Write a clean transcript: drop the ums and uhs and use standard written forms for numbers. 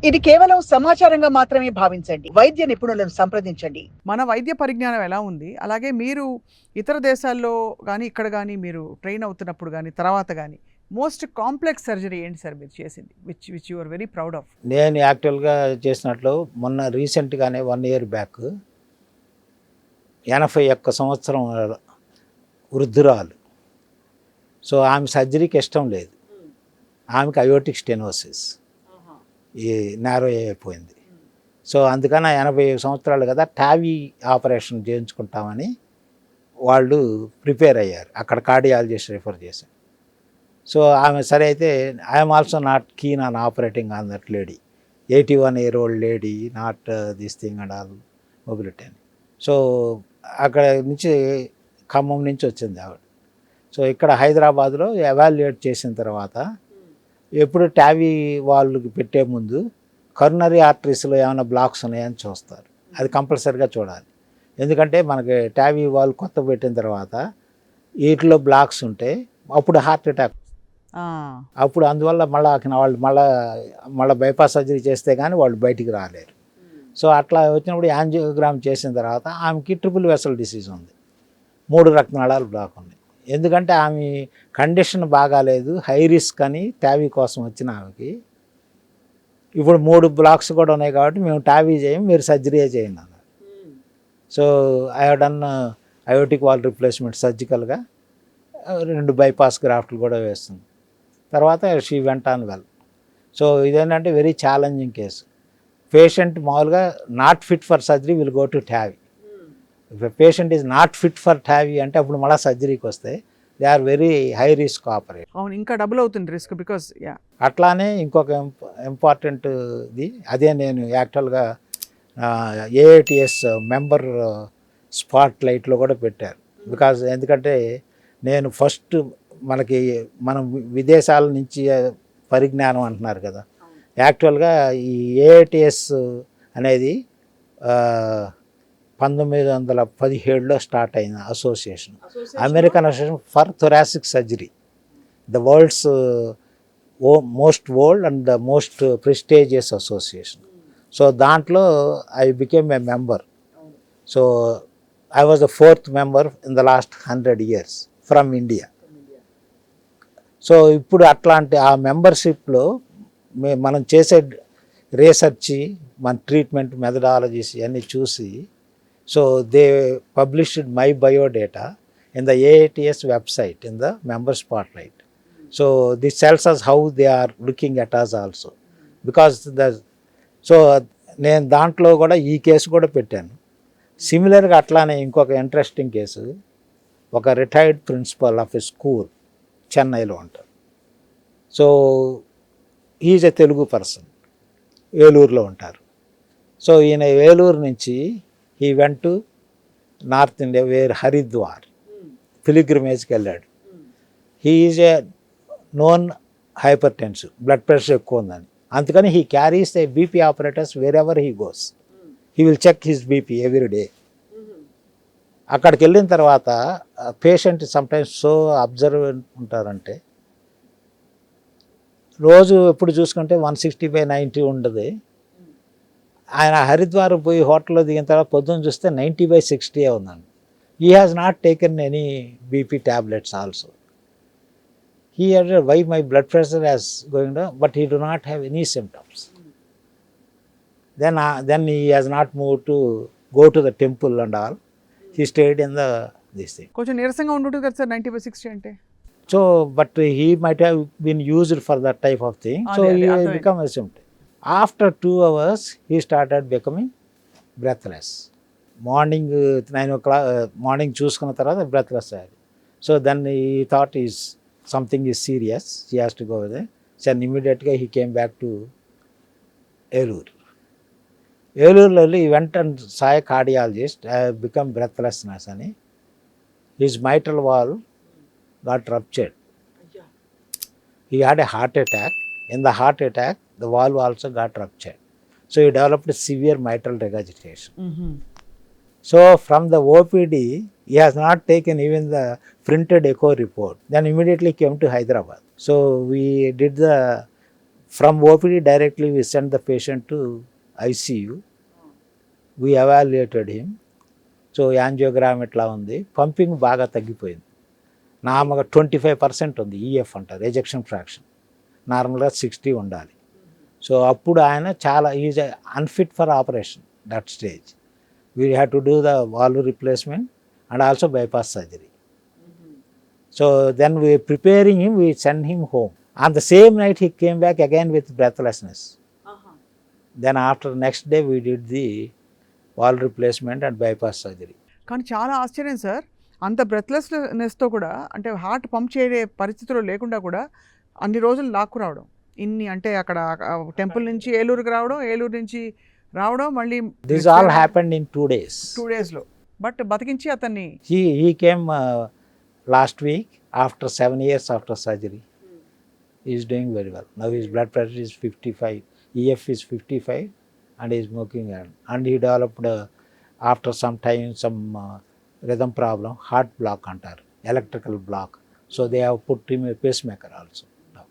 ఇది కేవలం సమాచారంగా మాత్రమే భావించండి. వైద్య నిపుణులను సంప్రదించండి. మన వైద్య పరిజ్ఞానం ఎలా ఉంది, అలాగే మీరు ఇతర దేశాల్లో కానీ ఇక్కడ కానీ మీరు ట్రైన్ అవుతున్నప్పుడు కానీ తర్వాత కానీ మోస్ట్ కాంప్లెక్స్ సర్జరీ ఏంటి సార్ మీరు చేసింది, which you are very proud of? నేను యాక్చువల్గా చేసినట్లు మొన్న రీసెంట్గానే 1 ఇయర్ బ్యాక్ 81 సంవత్సరం వృద్ధురాలు. సో ఆమె సర్జరీకి ఇష్టం లేదు. ఆమెకి అయోటిక్ స్టెనోసిస్ ఈ నేరో అయిపోయింది. సో అందుకని 80 సంవత్సరాలు కదా, టావీ ఆపరేషన్ చేయించుకుంటామని వాళ్ళు ప్రిపేర్ అయ్యారు. అక్కడ కార్డియాలజిస్ట్ రిఫర్ చేశారు. సో ఆమె సరే అయితే I'm also not keen on operating on that lady. 81-year-old lady, not this thing and all mobility అని. సో అక్కడ నుంచి ఖమ్మం నుంచి వచ్చింది ఆవిడ. సో ఇక్కడ హైదరాబాద్లో ఎవాల్యుయేట్ చేసిన తర్వాత ఎప్పుడు టావీ వాళ్ళకి పెట్టే ముందు కరోనరీ ఆర్టరీస్లో ఏమైనా బ్లాక్స్ ఉన్నాయని చూస్తారు. అది కంపల్సరీగా చూడాలి. ఎందుకంటే మనకి టావీ వాళ్ళు కొత్త పెట్టిన తర్వాత వీటిలో బ్లాక్స్ ఉంటే అప్పుడు హార్ట్ అటాక్. అప్పుడు అందువల్ల వాళ్ళు మళ్ళీ బైపాస్ సర్జరీ చేస్తే కానీ వాళ్ళు బయటికి రాలేరు. సో అట్లా వచ్చినప్పుడు యాంజియోగ్రామ్ చేసిన తర్వాత ఆమెకి ట్రిపుల్ వెసల్ డిసీజ్ ఉంది, 3 రక్తనాళాలు బ్లాక్ ఉన్నాయి. ఎందుకంటే ఆమె కండిషన్ బాగాలేదు, హై రిస్క్ అని టావీ కోసం వచ్చిన ఆమెకి ఇప్పుడు 3 బ్లాక్స్ కూడా ఉన్నాయి కాబట్టి మేము టావీ చేయం, మీరు సర్జరీ చేయండి అన్నారు. So I have done aortic valve replacement సర్జికల్గా, 2 బైపాస్ గ్రాఫ్ట్లు కూడా వేస్తుంది. తర్వాత she went on well. So ఇదేంటంటే వెరీ ఛాలెంజింగ్ కేసు. పేషెంట్ మామూలుగా not fit for surgery will go to TAVI. If a patient is not fit for TAVI అంటే అప్పుడు మళ్ళీ సర్జరీకి వస్తే they are very high risk operate. అవును, ఇంకా double అవుతుంది రిస్క్ బికాస్ అట్లానే ఇంకొక ఇంపార్టెంట్ ఇది, అదే నేను యాక్చువల్గా ఏఐటిఎస్ మెంబర్ స్పాట్ లైట్లో కూడా పెట్టారు. బికాజ్ ఎందుకంటే నేను ఫస్ట్ మనం విదేశాల నుంచి పరిజ్ఞానం అంటున్నారు కదా, యాక్చువల్గా ఈ ఏఐటిఎస్ అనేది 1917లో స్టార్ట్ అయిన association, American association for thoracic surgery, the world's most old and the most prestigious association. So దాంట్లో I became a member. So I was the 4th member in the last 100 years from India. So ఇప్పుడు అట్లాంటి ఆ మెంబర్షిప్లో మనం చేసే research, మన treatment methodologies ఇవన్నీ చూసి, so they published my biodata in the AITS website in the member spotlight. So this tells us how they are looking at us also, because so నేను దాంట్లో కూడా ఈ కేసు కూడా పెట్టాను. సిమిలర్గా అట్లానే ఇంకొక ఇంట్రెస్టింగ్ కేసు, ఒక retired principal of a school చెన్నైలో ఉంటారు. So is a Telugu person, ఏలూరులో ఉంటారు. సో ఈయన ఏలూరు నుంచి he went to north India, where Haridwar పిలిగ్రిమేజ్కి వెళ్ళాడు. He is a known hypertensive, blood pressure ఎక్కువ ఉందని. అందుకని he carries a BP operators wherever he goes. He will check his BP every day. అక్కడికి వెళ్ళిన తర్వాత పేషెంట్ సమ్టైమ్స్ సో అబ్జర్వెంట్ ఉంటారంటే, రోజు ఎప్పుడు చూసుకుంటే 160/90 ఉండదు. ఆయన హరిద్వార్ పోయి హోటల్లో దిగిన తర్వాత పొద్దున్న చూస్తే 90/60 ఉందండి. He has not taken any BP tablets also. He had why my blood pressure has going down but he do not have any symptoms. Then he has not move to go to the temple and all. He stayed in this thing. కొంచెం నీరసంగా ఉంటుంటుంది కదా sir 90/60 అంటే. So, but he might have been used for that type of thing. So he become a symptom. After 2 hours, he started becoming breathless. Morning 9 o'clock, morning చూసుకున్న తర్వాత breathless అయ్యాడు. So then he thought something is serious. He has to go there. So immediately he came back to Elur. Elurలో he went and saw a cardiologist. Become breathlessness అని. His mitral valve got ruptured. He had a heart attack. In the heart attack, the valve also got ruptured. So he developed a severe mitral regurgitation. So from the OPD, he has not taken even the printed echo report. Then immediately came to Hyderabad. So we did the From OPD directly we sent the patient to ICU. We evaluated him. So angiogram ఎట్లా ఉంది, pumping బాగా తగ్గిపోయింది. నార్మల్గా 25% ఉంది, EF అంటారు, ejection fraction. నార్మల్గా 60 ఉండాలి. So అప్పుడు ఆయన చాలా is unfit for operation that stage. We have to do the valve replacement and also bypass surgery. So then we preparing him, we send him home. On the same night he came back again with breathlessness. Then after next day we did the valve replacement and bypass surgery. కానీ చాలా ఆశ్చర్యం sir, అంత బ్రెత్లెస్నెస్తో కూడా, అంటే heart pump చేయడే పరిస్థితిలో లేకుండా కూడా అన్ని రోజులు లాక్కు రావడం, ఇన్ని అంటే అక్కడ టెంపుల్ నుంచి ఏలూరుకి రావడం, ఏలూరు నుంచి రావడం, మళ్ళీ this all happened in 2 days. 2 daysలో బట్ బతికించి అతన్ని. He came last week after 7 years after surgery. He is doing very well. Now his blood pressure is 55, EF is 55 and he is smoking, and he developed after some time some rhythm problem, heart block antar, electrical block. So they have put him a pacemaker also now.